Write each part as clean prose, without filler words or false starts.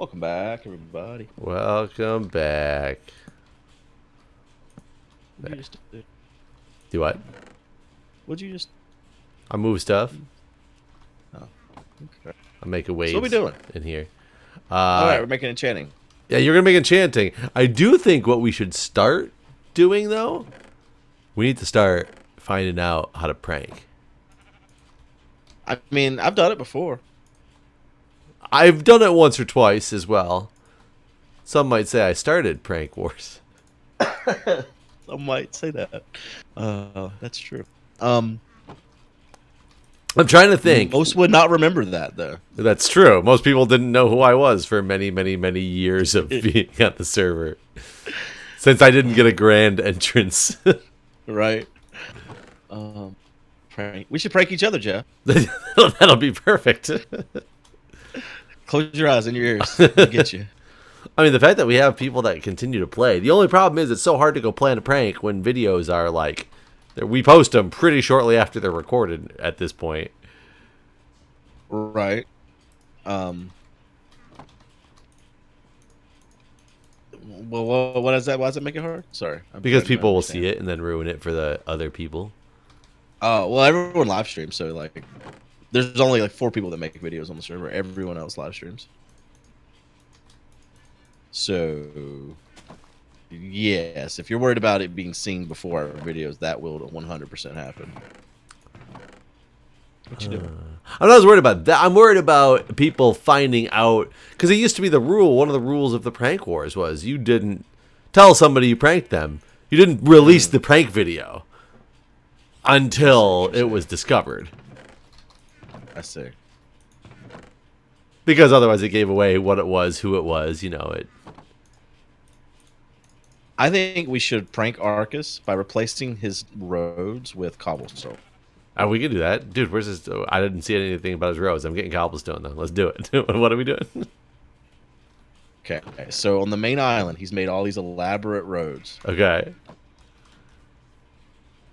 Welcome back, everybody. Welcome back. What'd you just do? Do what? What'd you just? I move stuff. Oh, okay. I'm making waves. So what we doing? In here? All right, we're making enchanting. Yeah, you're gonna make enchanting. I do think what we should start doing though, we need to start finding out how to prank. I mean, I've done it before. I've done it once or twice as well. Some might say I started prank wars. Some might say that. That's true. I'm trying to think. Most would not remember that though. That's true. Most people didn't know who I was for many, many, many years of being on the server. Since I didn't get a grand entrance. Right. Prank. We should prank each other, Jeff. That'll be perfect. Close your eyes and your ears. I'll get you. I mean, the fact that we have people that continue to play. The only problem is it's so hard to go plan a prank when videos are like, we post them pretty shortly after they're recorded at this point. Right. Well, what is that? Why does it make it hard? Sorry. Because people will see it and then ruin it for the other people. Oh, well, everyone live streams, so like, there's only like 4 people that make videos on the server. Everyone else live streams. So, yes, if you're worried about it being seen before our videos, that will 100% happen. What you doing? I'm not as worried about that. I'm worried about people finding out, because it used to be the rule. One of the rules of the prank wars was you didn't tell somebody you pranked them. You didn't release the prank video until it was discovered. I see. Because otherwise it gave away what it was, who it was, you know it. I think we should prank Arcus by replacing his roads with cobblestone. Oh, we can do that. Dude, where's his... I didn't see anything about his roads. I'm getting cobblestone, though. Let's do it. What are we doing? Okay, so on the main island, he's made all these elaborate roads. Okay.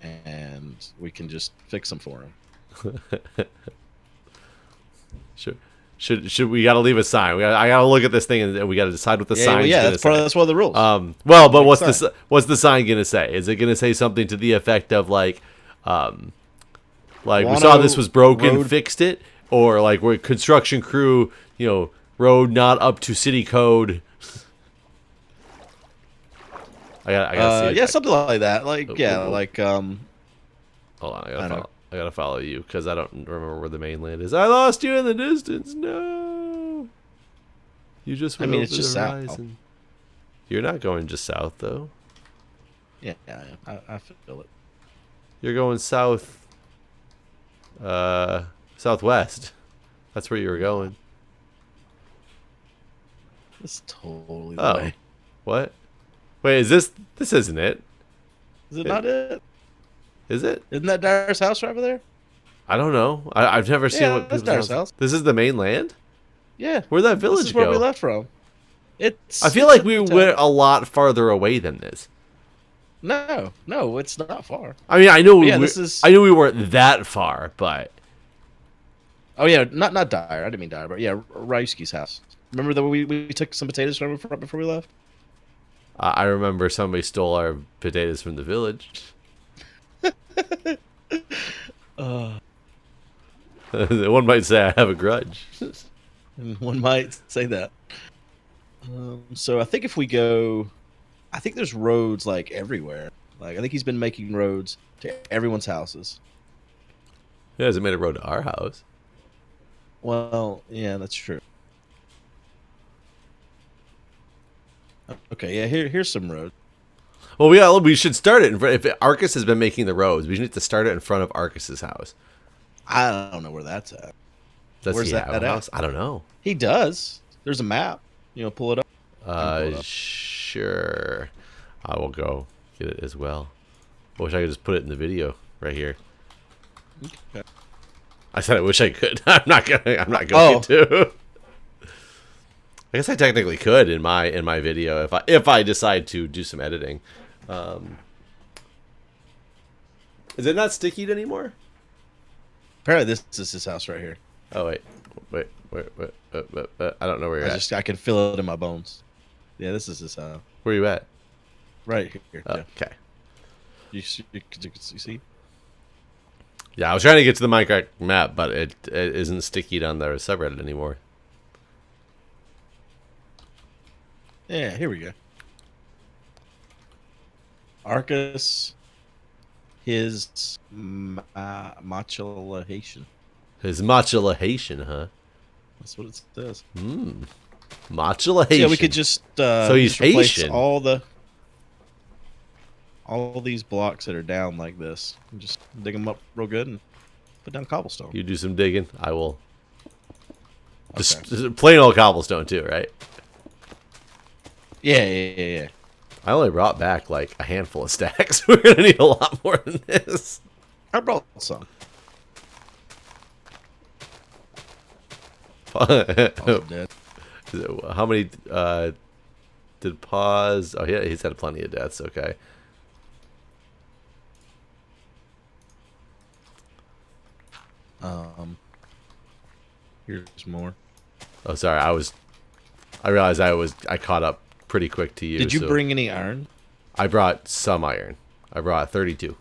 And we can just fix them for him. Should we gotta leave a sign? I gotta look at this thing and we gotta decide what the sign. Yeah, that's one of the rules. Well, but what's the sign gonna say? Is it gonna say something to the effect of like we saw this was broken, fixed it, or like we're construction crew, you know, road not up to city code. I gotta see. Yeah, something like that. Like hold on, I gotta follow you because I don't remember where the mainland is. I lost you in the distance. No, you just went over it's just the horizon. south. You're not going just south though. Yeah, I feel it. You're going south. Southwest. That's where you were going. This totally. Oh, what? Wait, is this? This isn't it. Is it not it? Is it? Isn't that Dyer's house right over there? I don't know. I've never seen what that's people's Dyer's house. This is the mainland. Yeah. Where'd that village This is where go? we left from. I feel like we went a lot farther away than this. No, it's not far. I mean, I know I knew we weren't that far, but oh yeah, not Dyer. I didn't mean Dyer, but yeah, Ryuski's house. Remember that we took some potatoes from him before we left? I remember somebody stole our potatoes from the village. One might say I have a grudge. One might say that. So I think if we go, I think there's roads like everywhere. Like I think he's been making roads to everyone's houses. He hasn't made a road to our house. Well, yeah, that's true. Okay, yeah, here's some roads. Well, we should start it in front. If Arcus has been making the roads, we need to start it in front of Arcus's house. I don't know where that's at. Where's that house? I don't know. He does. There's a map. Pull it up. Sure. I will go get it as well. I wish I could just put it in the video right here. Okay. I said I wish I could. I'm not going to. I guess I technically could in my video if I decide to do some editing. Is it not stickied anymore? Apparently this is his house right here. Oh wait. Wait, I don't know where you're at. I can feel it in my bones. Yeah, this is his house. Where you at? Right here. Oh, Yeah. okay. You see? Yeah, I was trying to get to the Minecraft map, but it isn't sticky on the subreddit anymore. Yeah, here we go. Arcus, his modulation. His modulation, huh? That's what it says. Modulation. So yeah, we could just so he's just replace Haitian. all these blocks that are down like this, and just dig them up real good and put down cobblestone. You do some digging. I will. Okay. Just plain old cobblestone too, right? Yeah. I only brought back like a handful of stacks. We're gonna need a lot more than this. I brought some. Dead. How many did pause? Oh yeah, he's had plenty of deaths. Okay. Here's more. Oh, sorry. I realized I caught up pretty quick to you. Did you bring any iron? I brought some iron. I brought 32.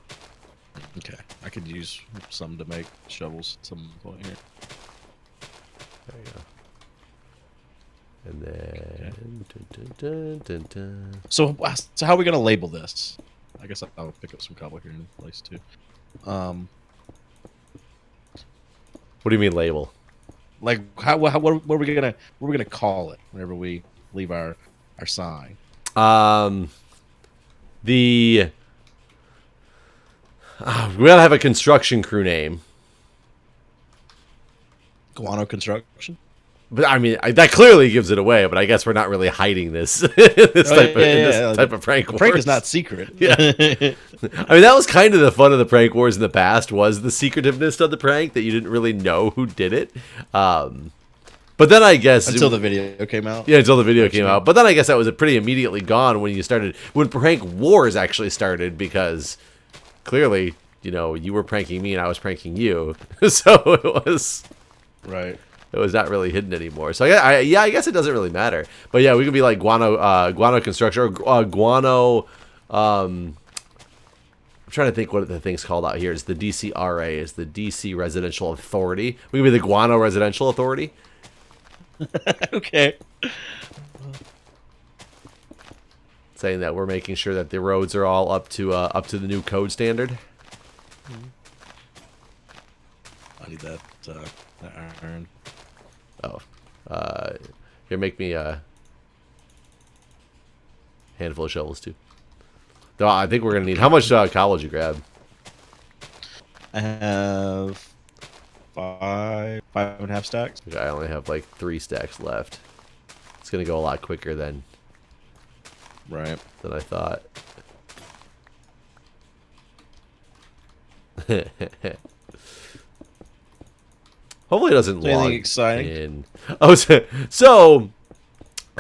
Okay, I could use some to make shovels at some point here. There you go. And then... Dun, dun, dun. So how are we gonna label this? I guess I'll pick up some cobble here in place too. What do you mean label? Like what are we gonna call it whenever we leave our sign? We gotta have a construction crew name. Guano Construction. But I mean, that clearly gives it away. But I guess we're not really hiding this type of prank. The prank is not secret. Yeah. I mean, that was kind of the fun of the prank wars in the past, was the secretiveness of the prank, that you didn't really know who did it. But then I guess until the video came out. Yeah, until the video came out. But then I guess that was pretty immediately gone when prank wars actually started, because clearly, you were pranking me and I was pranking you, so it was right. It was not really hidden anymore. So I guess it doesn't really matter. But yeah, we could be like Guano Construction, or Guano. I'm trying to think what the thing's called out here. It's the DCRA, is the DC Residential Authority. We could be the Guano Residential Authority. Okay. Saying that we're making sure that the roads are all up to the new code standard. I need that iron. Oh, here, make me a handful of shovels too. Though I think we're gonna need. How much cobble did you grab? I have 5.5 stacks. Okay, I only have like 3 stacks left. It's gonna go a lot quicker than I thought. Hopefully it doesn't log anything exciting? in. Oh, so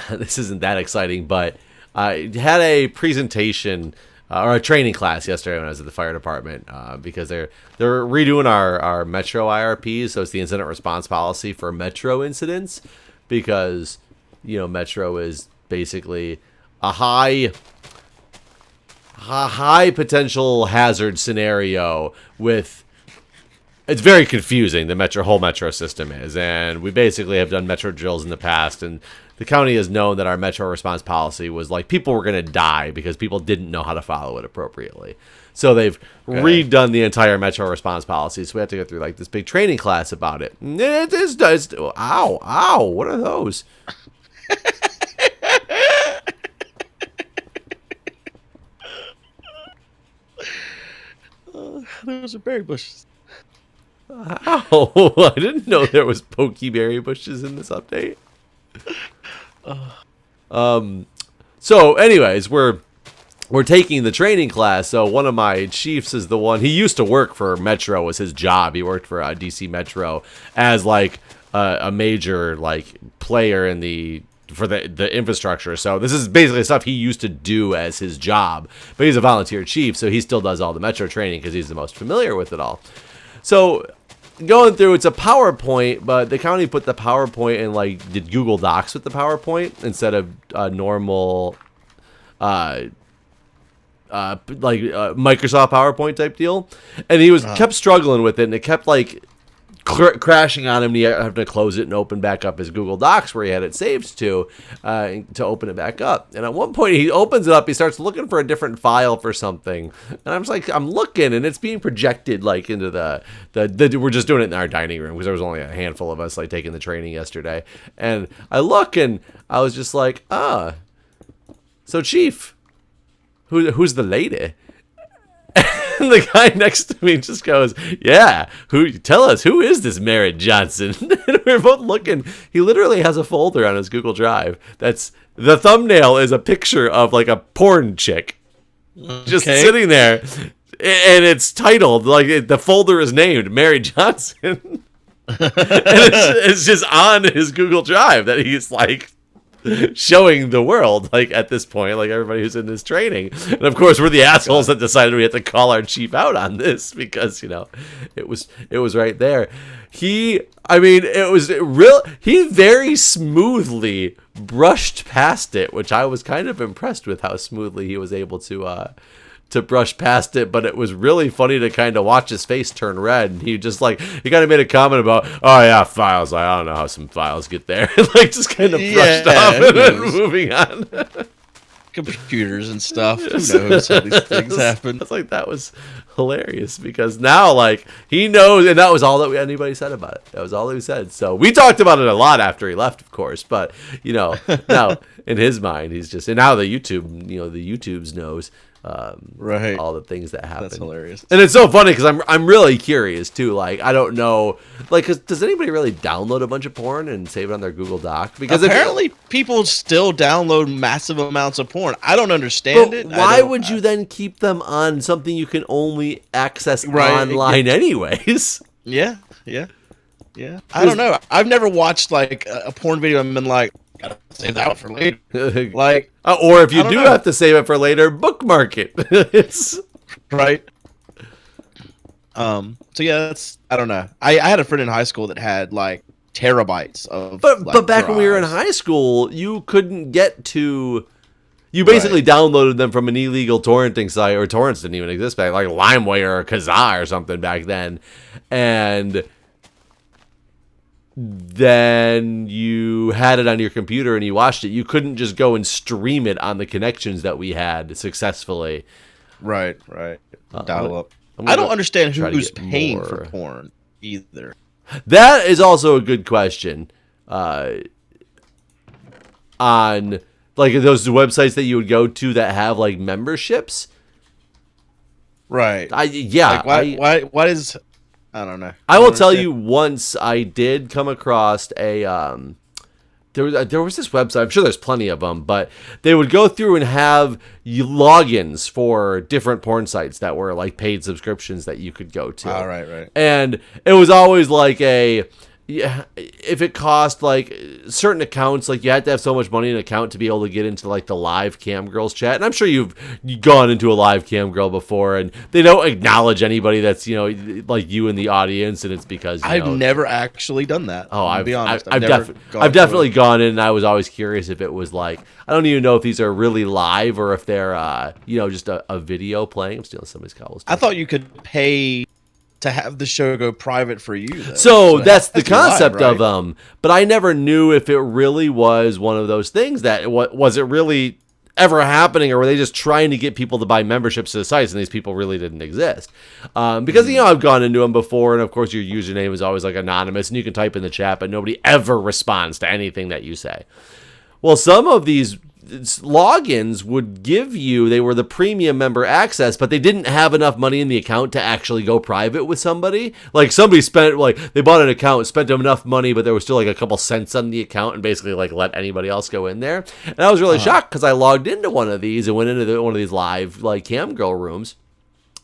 this isn't that exciting, but I had a presentation or a training class yesterday when I was at the fire department, because they're redoing our Metro IRPs, so it's the incident response policy for Metro incidents, because Metro is basically a high potential hazard scenario with. It's very confusing, the whole Metro system is, and we basically have done Metro drills in the past, and the county has known that our Metro response policy was like, people were going to die because people didn't know how to follow it appropriately. So they've redone the entire Metro response policy, so we have to go through like this big training class about it. Ow, what are those? Those are berry bushes. Ow, I didn't know there was pokeberry bushes in this update. So anyways, we're taking the training class. So one of my chiefs is the one, he used to work for Metro, was his job. He worked for DC Metro as like a major like player in for the infrastructure. So this is basically stuff he used to do as his job, but he's a volunteer chief, so he still does all the Metro training because he's the most familiar with it all. So going through, it's a PowerPoint, but the county put the PowerPoint in, like, did Google Docs with the PowerPoint instead of normal, Microsoft PowerPoint type deal. And he kept struggling with it, and it kept, like, crashing on him. And he had to close it and open back up his Google Docs where he had it saved to open it back up. And at one point he opens it up, he starts looking for a different file for something, and I'm just like, I'm looking, and it's being projected like into the we're just doing it in our dining room because there was only a handful of us like taking the training yesterday. And I look, and I was just like, so Chief, who's the lady? And the guy next to me just goes, yeah, tell us, who is this Merritt Johnson? And we're both looking. He literally has a folder on his Google Drive that's, the thumbnail is a picture of like a porn chick just sitting there, and it's titled, like, the folder is named Mary Johnson. And it's just on his Google Drive that he's like showing the world, like, at this point, like everybody who's in this training. And of course we're the assholes that decided we had to call our chief out on this because, you know, it was right there. He very smoothly brushed past it, which I was kind of impressed with how smoothly he was able to brush past it. But it was really funny to kind of watch his face turn red, and he kind of made a comment about, oh yeah, files, I don't know how some files get there. Like, just kind of brushed off and then moving on. Computers and stuff, who knows how these things happen. I was like, that was hilarious, because now, like, he knows, and that was all that anybody said about it. That was all he said. So we talked about it a lot after he left, of course, but, you know, now in his mind, he's just, and now the YouTubes knows right, all the things that happen. That's hilarious. And it's so funny because I'm really curious too. Like, I don't know, like, does anybody really download a bunch of porn and save it on their Google Doc? Because apparently people still download massive amounts of porn. I don't understand it. Why would you then keep them on something you can only access online anyways? Yeah. I don't know. I've never watched like a porn video and been like, gotta save that for later. Like, or if you do have to save it for later, bookmark it. It's right. So yeah, I don't know. I had a friend in high school that had like terabytes of. But back when we were in high school, you couldn't get to. You basically downloaded them from an illegal torrenting site, or torrents didn't even exist back, like LimeWire or Kazaa or something back then, and then you had it on your computer and you watched it. You couldn't just go and stream it on the connections that we had successfully. Right. Dial up. I don't understand who's paying for porn either. That is also a good question. On like those websites that you would go to that have like memberships. Right. Like, why is... I don't know. I will tell you, once I did come across a there was this website. I'm sure there's plenty of them, but they would go through and have logins for different porn sites that were like paid subscriptions that you could go to. Oh, right. And it was always like if it cost like certain accounts, like you had to have so much money in an account to be able to get into like the live cam girls chat. And I'm sure you've gone into a live cam girl before, and they don't acknowledge anybody that's, you know, like you in the audience, and it's because I've never actually done that. Oh, I'll be honest. I've definitely gone in, and I was always curious if it was like, I don't even know if these are really live or if they're just a video playing. I'm stealing somebody's cobblestone. I thought you could pay to have the show go private for you, though. So that's the concept live, right? Of them. But I never knew if it really was one of those things that was it really ever happening, or were they just trying to get people to buy memberships to the sites, and these people really didn't exist? Because I've gone into them before, and of course your username is always like anonymous, and you can type in the chat, but nobody ever responds to anything that you say. Well, some of these logins would give you, they were the premium member access, but they didn't have enough money in the account to actually go private with somebody. Like somebody spent, like they bought an account, spent enough money, but there was still like a couple cents on the account, and basically like let anybody else go in there. And I was really shocked because I logged into one of these and went into one of these live like cam girl rooms.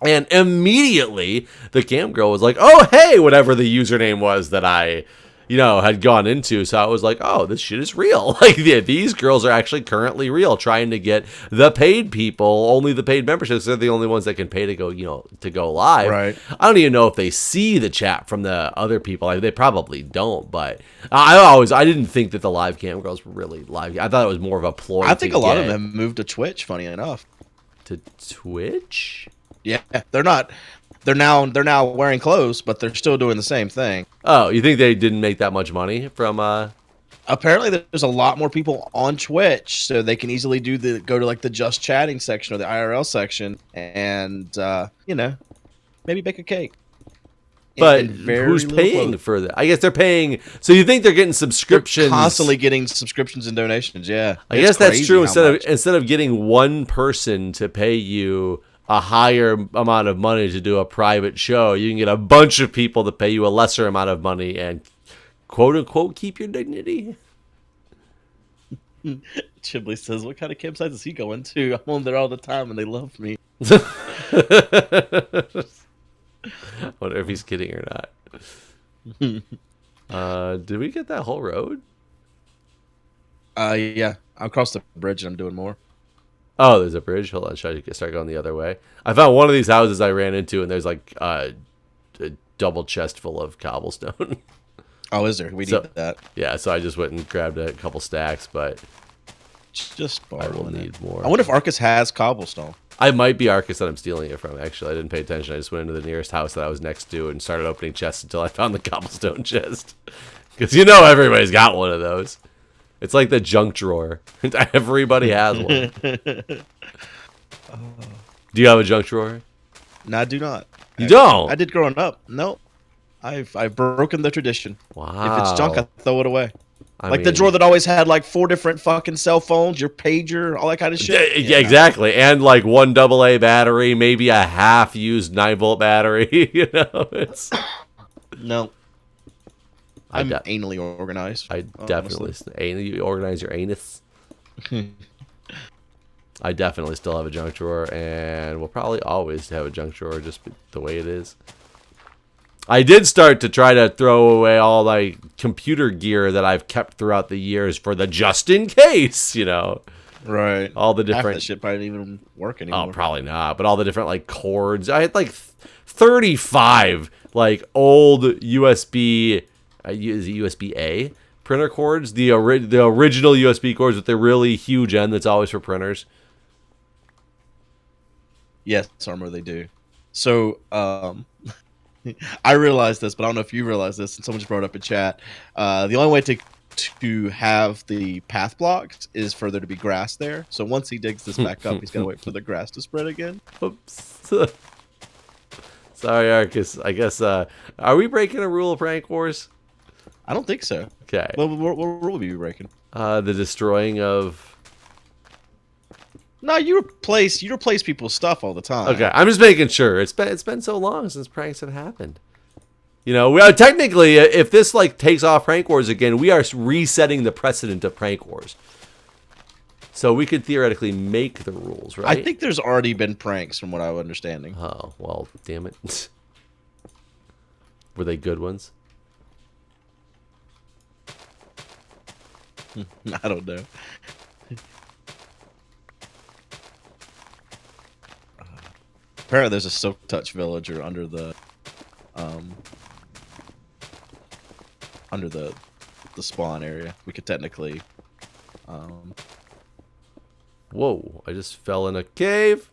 And immediately the cam girl was like, oh, hey, whatever the username was that I had gone into. So I was like, oh, this shit is real. Like, yeah, these girls are actually currently real, trying to get the paid people, only the paid memberships. They're the only ones that can pay to go, to go live. Right. I don't even know if they see the chat from the other people. They probably don't, but I didn't think that the live cam girls were really live. I thought it was more of a ploy. I think a lot of them moved to Twitch, funny enough. To Twitch? Yeah, they're not. They're now wearing clothes, but they're still doing the same thing. Oh, you think they didn't make that much money from? Apparently, there's a lot more people on Twitch, so they can easily go to like the just chatting section or the IRL section, and maybe bake a cake. But who's paying for that? I guess they're paying. So you think they're getting subscriptions? They're constantly getting subscriptions and donations. Yeah, I guess that's true. Instead of getting one person to pay you a higher amount of money to do a private show, you can get a bunch of people to pay you a lesser amount of money and quote unquote keep your dignity. Chibley says, "What kind of campsites is he going to? I'm on there all the time and they love me." I wonder if he's kidding or not. Did we get that whole road? Yeah. I'm across the bridge and I'm doing more. Oh, there's a bridge. Hold on, should I start going the other way? I found one of these houses I ran into, and there's like a double chest full of cobblestone. Oh, is there? We need that. Yeah, so I just went and grabbed a couple stacks, but just I will need more. I wonder if Arcus has cobblestone. I might be Arcus that I'm stealing it from, actually. I didn't pay attention. I just went into the nearest house that I was next to and started opening chests until I found the cobblestone chest. Because everybody's got one of those. It's like the junk drawer. Everybody has one. Do you have a junk drawer? No, I do not. You don't? I did growing up. No. I've broken the tradition. Wow. If it's junk, I throw it away. I mean, the drawer that always had like 4 different fucking cell phones, your pager, all that kind of shit. Yeah, exactly. And like 1 AA battery, maybe a half-used 9-volt battery. It's no. I'm anally organized. I definitely anally organize your anus. I definitely still have a junk drawer, and will probably always have a junk drawer, just the way it is. I did start to try to throw away all my computer gear that I've kept throughout the years for the just in case, Right. All the different. Half that shit probably didn't even work anymore. Oh, probably not. But all the different like cords. I had like 35 like old USB. Is it USB-A printer cords? The original USB cords with the really huge end that's always for printers. Yes, Armor, they do. So, I realized this, but I don't know if you realized this, and someone just brought it up in chat. The only way to have the path blocked is for there to be grass there. So once he digs this back up, he's got to wait for the grass to spread again. Oops. Sorry, Arcus. I guess, are we breaking a rule of Prank Wars? I don't think so. Okay. What rule are you breaking? The destroying of... No, you replace people's stuff all the time. Okay, I'm just making sure. It's been so long since pranks have happened. Technically, if this like takes off Prank Wars again, we are resetting the precedent of Prank Wars. So we could theoretically make the rules, right? I think there's already been pranks, from what I'm understanding. Oh well, damn it. Were they good ones? I don't know. Apparently, there's a Silk Touch villager under the spawn area. We could technically. Whoa! I just fell in a cave.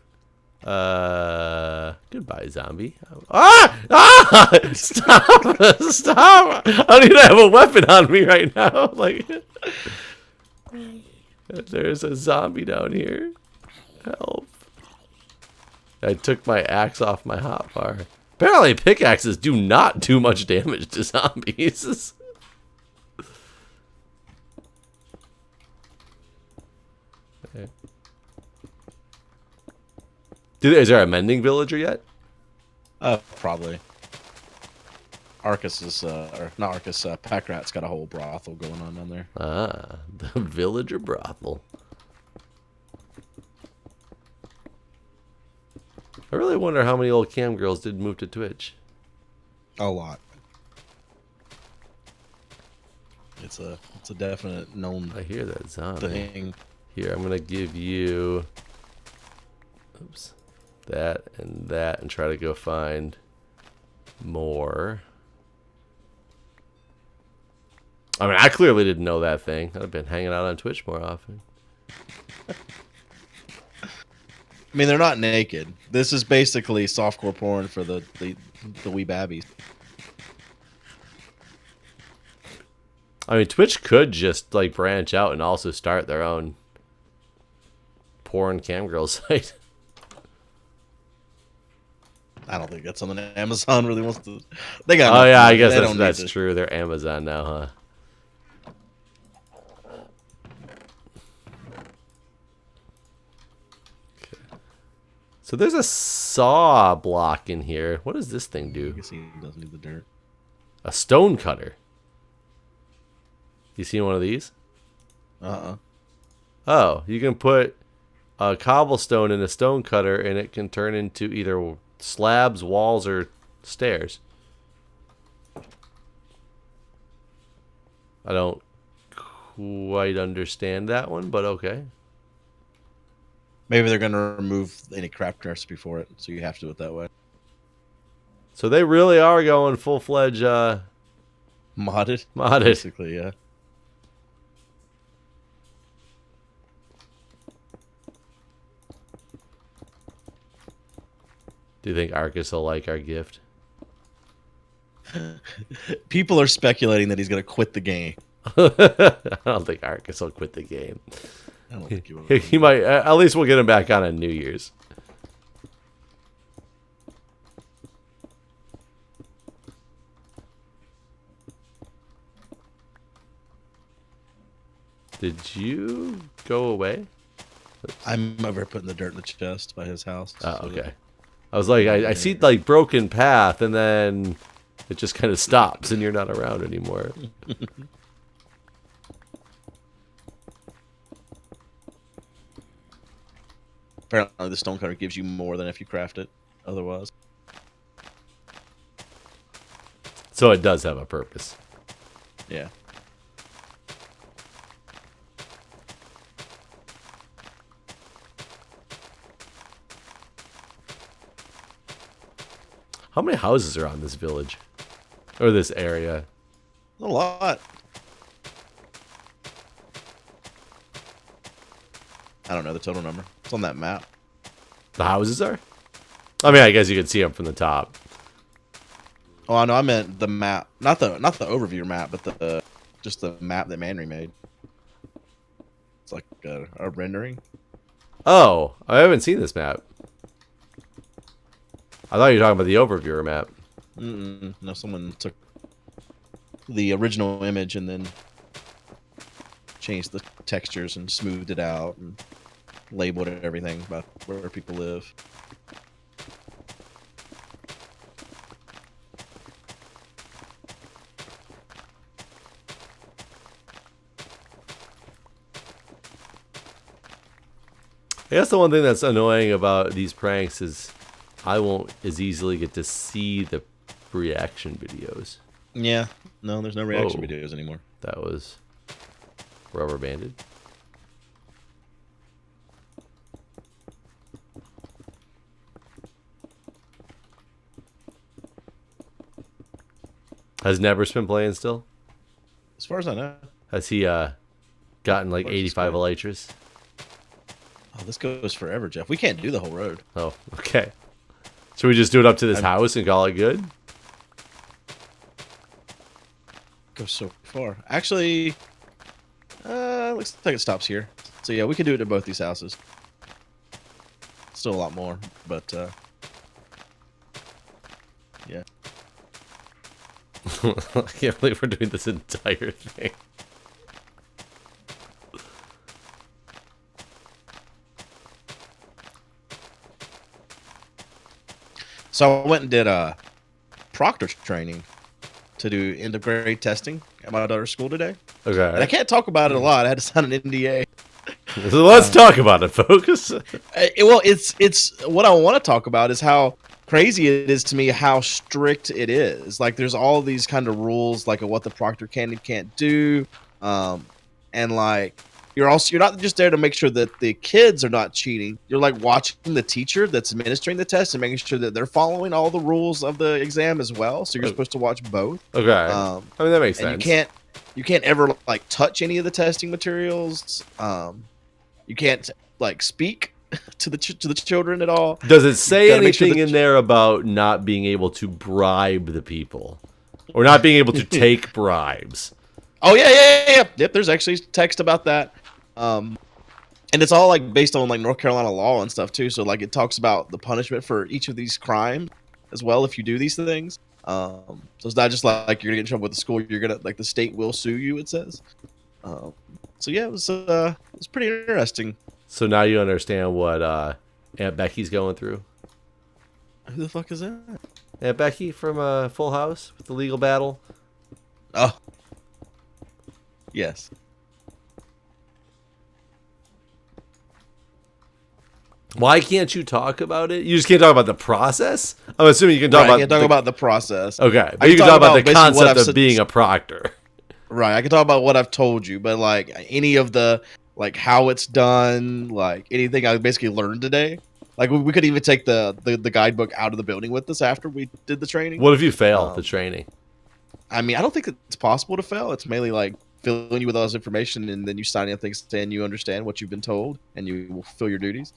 Goodbye, zombie. Ah! Stop! Stop! I don't even have a weapon on me right now. Like, there's a zombie down here. Help! I took my axe off my hotbar. Apparently, pickaxes do not do much damage to zombies. Okay. Is there a mending villager yet? Probably. Arcus is, or not Arcus, Packrat's got a whole brothel going on down there. Ah, the villager brothel. I really wonder how many old cam girls did move to Twitch. A lot. it's a definite known I hear that zombie. thing. Here, I'm gonna give you, oops, that and try to go find more. I mean, I clearly didn't know that thing. I'd have been hanging out on Twitch more often. I mean, they're not naked. This is basically softcore porn for the wee babbies. I mean, Twitch could just like branch out and also start their own porn camgirl site. I don't think that's something Amazon really wants to. They got. Oh yeah, I guess that's true. They're Amazon now, huh? So there's a saw block in here. What does this thing do? I guess he doesn't need the dirt. A stone cutter. You seen one of these? Oh, you can put a cobblestone in a stone cutter and it can turn into either slabs, walls, or stairs. I don't quite understand that one, but okay. Maybe they're gonna remove any craft recipe for it, so you have to do it that way. So they really are going full-fledged Modded, basically, yeah. Do you think Arcus will like our gift? People are speculating that he's gonna quit the game. I don't think Arcus will quit the game. I don't think he will. He might. At least we'll get him back on New Year's. Did you go away? I'm over putting the dirt in the chest by his house. Oh, okay. I was like, I see like broken path, and then it just kind of stops, and you're not around anymore. Apparently, the stone cutter gives you more than if you craft it otherwise. So it does have a purpose. Yeah. How many houses are on this village? Or this area? A lot. I don't know the total number. It's on that map. The houses are? I mean, I guess you could see them from the top. Oh, I know. I meant the map, not the overview map, but the just the map that Manry made. It's like a rendering. Oh, I haven't seen this map. I thought you were talking about the overviewer map. No, someone took the original image and then changed the textures and smoothed it out and labeled everything about where people live. I guess the one thing that's annoying about these pranks is I won't as easily get to see the reaction videos. Yeah, no, there's no reaction videos anymore. That was rubber banded. Has Never's been playing still? As far as I know. Has he gotten like 85 elytras? Oh, this goes forever, Jeff. We can't do the whole road. Oh, okay. Should we just do it up to this house and call it good? Goes so far. Actually, looks like it stops here. So yeah, we can do it to both these houses. Still a lot more, but yeah. I can't believe we're doing this entire thing. So I went and did a proctor training to do end of grade testing at my daughter's school today. Okay. And I can't talk about it a lot. I had to sign an NDA. So let's talk about it, folks. Well, it's what I want to talk about is how crazy it is to me how strict it is. Like, there's all these kind of rules, like of what the proctor can and can't do, and like you're not just there to make sure that the kids are not cheating. You're like watching the teacher that's administering the test and making sure that they're following all the rules of the exam as well. So you're supposed to watch both. Okay, I mean that makes sense. You can't ever like touch any of the testing materials. You can't like speak to the children at all. Does it say anything in there about not being able to bribe the people, or not being able to take bribes? Oh yeah. Yep. There's actually text about that, and it's all like based on like North Carolina law and stuff too. So like it talks about the punishment for each of these crimes as well if you do these things. So it's not just like you're gonna get in trouble with the school. You're gonna like the state will sue you. It says. So yeah, it was pretty interesting. So now you understand what Aunt Becky's going through. Who the fuck is that? Aunt Becky from Full House with the legal battle. Oh, yes. Why can't you talk about it? You just can't talk about the process? I'm assuming you can talk about the process. Okay, but you can talk about the concept of being a proctor. Right, I can talk about what I've told you, but like any of the like how it's done, like anything I basically learned today. Like we could even take the guidebook out of the building with us after we did the training. What if you fail the training? I mean, I don't think it's possible to fail. It's mainly like filling you with all this information, and then you sign in things saying you understand what you've been told, and you will fulfill your duties,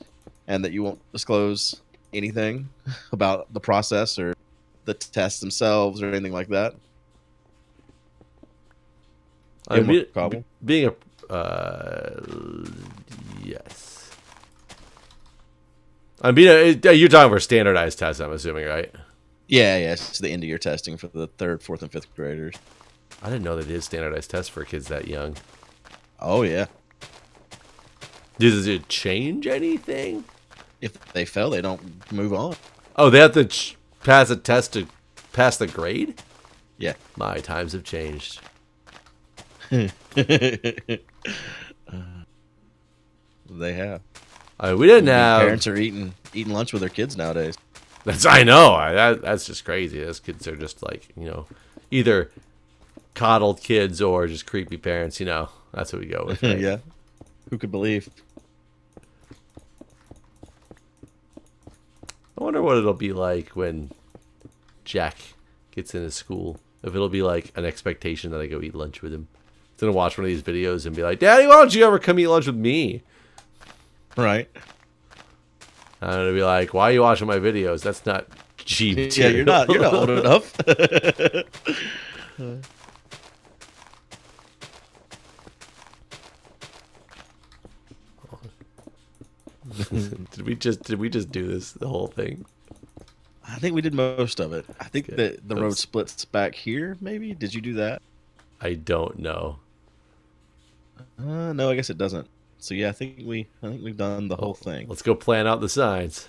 and that you won't disclose anything about the process or the tests themselves or anything like that. I mean, being a yes. I mean, you're talking for standardized tests, I'm assuming, right? Yeah. It's the end of year testing for the 3rd, 4th, and 5th graders. I didn't know they did standardized tests for kids that young. Oh yeah. Does it change anything? If they fail, they don't move on. Oh, they have to pass a test to pass the grade? Yeah. My times have changed. They have. We didn't have. Parents are eating lunch with their kids nowadays. I know. That's just crazy. Those kids are just like, either coddled kids or just creepy parents. That's what we go with. Right? Yeah. Who could believe? I wonder what it'll be like when Jack gets into school. If it'll be like an expectation that I go eat lunch with him. He's gonna watch one of these videos and be like, "Daddy, why don't you ever come eat lunch with me?" Right. I'm gonna be like, "Why are you watching my videos? That's not cheap." Yeah, you're not old enough. Did we just do this the whole thing? I think we did most of it. I think that the road splits back here. Maybe did you do that? I don't know. No, I guess it doesn't. So yeah, I think we've done the whole thing. Let's go plan out the signs.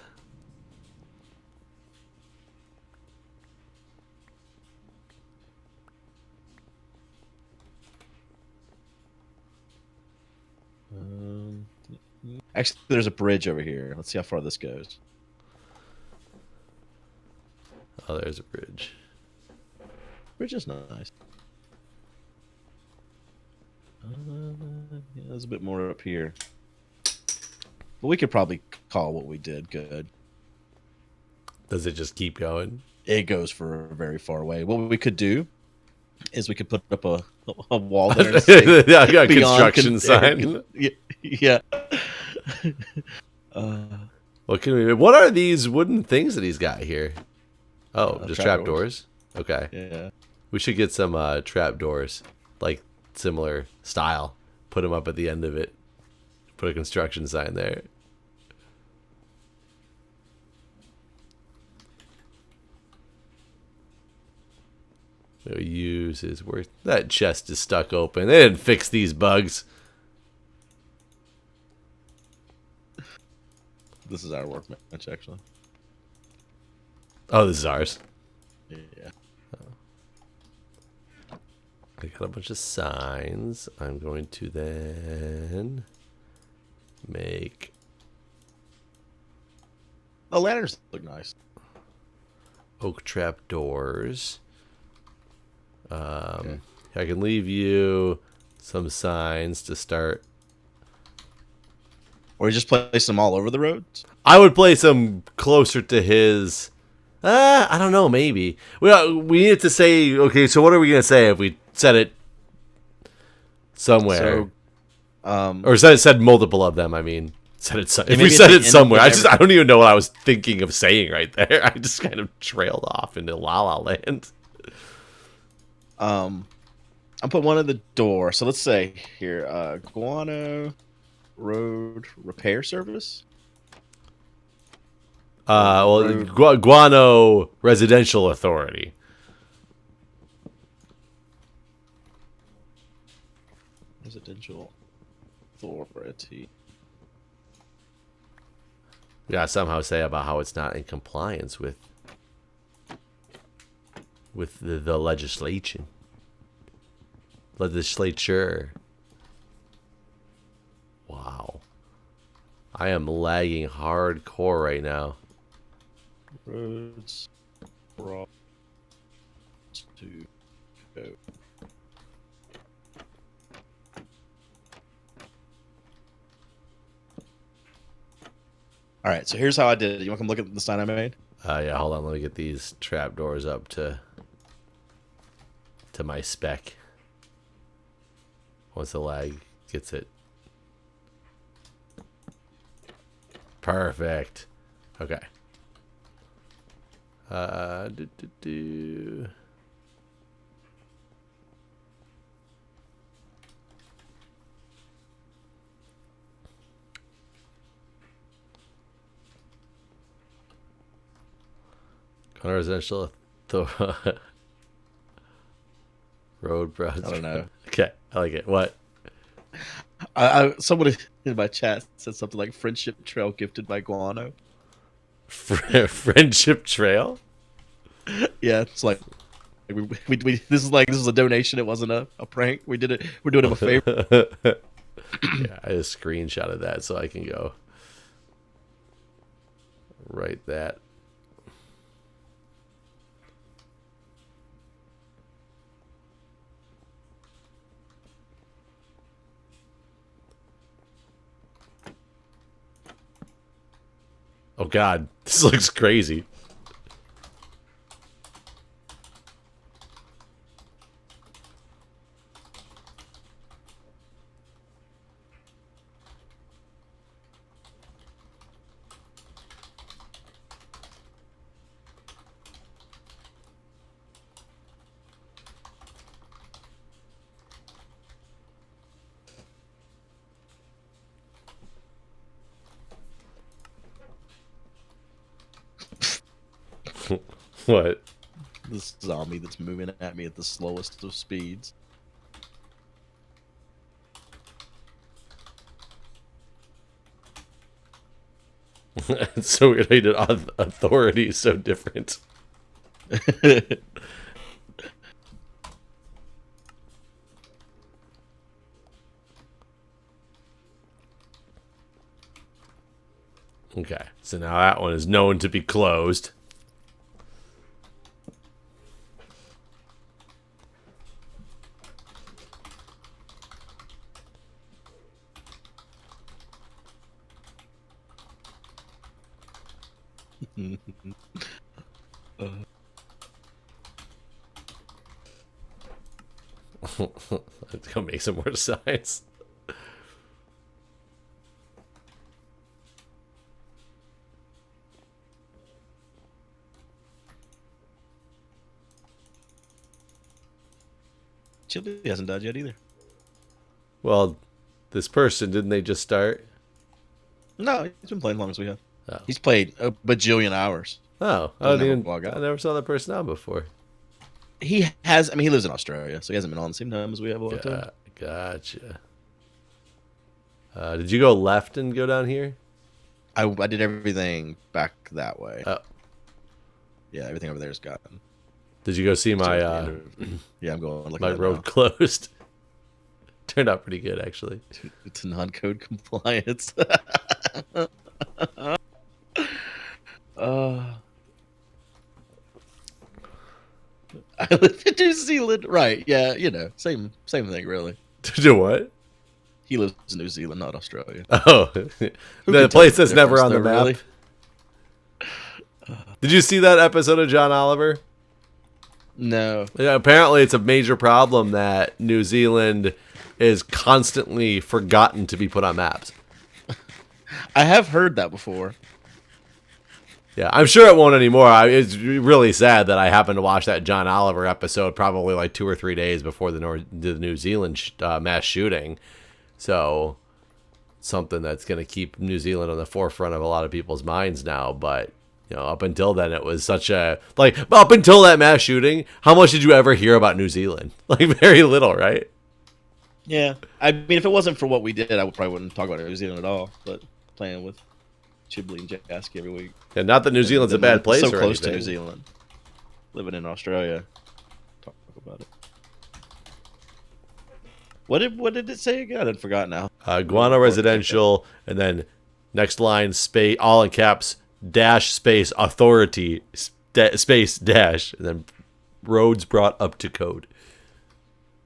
Actually, there's a bridge over here. Let's see how far this goes. Oh, there's a bridge. Bridge is nice. Yeah, there's a bit more up here. But we could probably call what we did good. Does it just keep going? It goes for very far away. What we could do is we could put up a wall there. And say, yeah, I got a construction sign. Yeah. What are these wooden things that he's got here? Oh, just trapdoors? Okay. Yeah. We should get some trapdoors, like similar style. Put them up at the end of it. Put a construction sign there. We'll use his worth. That chest is stuck open. They didn't fix these bugs. This is our workbench, actually. Oh, this is ours. Yeah. I got a bunch of signs. I'm going to then Oh, lanterns look nice. Oak trap doors. Okay. I can leave you some signs to start. Or you just place them all over the roads? I would place them closer to his. I don't know. Maybe we need to say. Okay, so what are we gonna say if we set it somewhere, So, or said multiple of them? I mean, set it. If we maybe set at the it end somewhere, of I don't even know what I was thinking of saying right there. I just kind of trailed off into La La Land. I'll put one at the door. So let's say here, Guano Road Repair Service. Well, Road Guano Residential Authority. Residential Authority. We gotta somehow say about how it's not in compliance with the legislation. Legislature. Wow. I am lagging hardcore right now. Roads brought to go. All right, so here's how I did it. You want to come look at the sign I made? Yeah, hold on. Let me get these trapdoors up to my spec. Once the lag gets it. Perfect. Okay. Do. Residential road bro. I don't know. Okay, I like it. What? Somebody in my chat said something like "friendship trail gifted by Guano." Friendship trail? Yeah, it's like this is a donation. It wasn't a prank. We did it. We're doing him a favor. Yeah, I just screenshotted that so I can go write that. Oh God, this looks crazy. What? This zombie that's moving at me at the slowest of speeds. It's so related. Authority is so different. Okay, so now that one is known to be closed. Let's go make some more signs. Chili hasn't died yet either. Well, this person, didn't they just start? No, he's been playing as long as we have. Oh. He's played a bajillion hours. Oh, I never saw that person on before. He has. I mean, he lives in Australia, so he hasn't been on the same time as we have a lot of time. Gotcha. Did you go left and go down here? I did everything back that way. Oh. Yeah, everything over there is gotten. Did you go see my yeah, I'm going. my road closed? Turned out pretty good, actually. It's non-code compliance. Zealand, right? Yeah, you know, same thing, really. Do what? He lives in New Zealand, not Australia. Oh, the place that's never on the map. Really? Did you see that episode of John Oliver? No. Yeah, apparently it's a major problem that New Zealand is constantly forgotten to be put on maps. I have heard that before. Yeah, I'm sure it won't anymore. It's really sad that I happened to watch that John Oliver episode probably like 2 or 3 days before the New Zealand mass shooting. So something that's going to keep New Zealand on the forefront of a lot of people's minds now. But you know, up until then, it was such a up until that mass shooting. How much did you ever hear about New Zealand? Like very little, right? Yeah, I mean, if it wasn't for what we did, I probably wouldn't talk about New Zealand at all. But playing with Chibley and Jasky every week. Yeah, not that New Zealand's a bad place. So or close anything. to New Zealand. Living in Australia. Talk about it. What did it say again? I forgot now. Guano residential, and then next line space all in caps dash space authority space dash, and then roads brought up to code.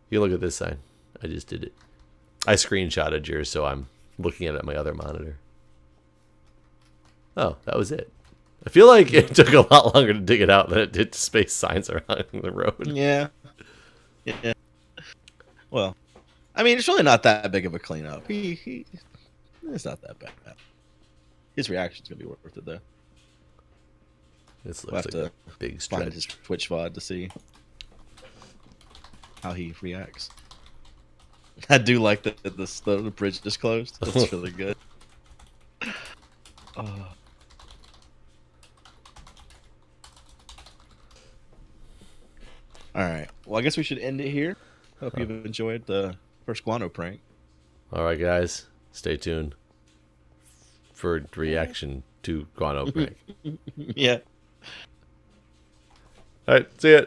You look at this sign. I just did it. I screenshotted yours, so I'm looking at it on my other monitor. Oh, that was it. I feel like it took a lot longer to dig it out than it did to space signs around the road. Yeah. Yeah. Well, I mean, it's really not that big of a cleanup. It's not that bad. His reaction's gonna be worth it, though. This We'll looks have like to a big find stretch. his Twitch VOD to see how he reacts. I do like that the bridge is closed. That's really good. All right. Well, I guess we should end it here. Hope you've enjoyed the first Guano prank. All right, guys. Stay tuned for reaction to Guano prank. Yeah. All right. See ya.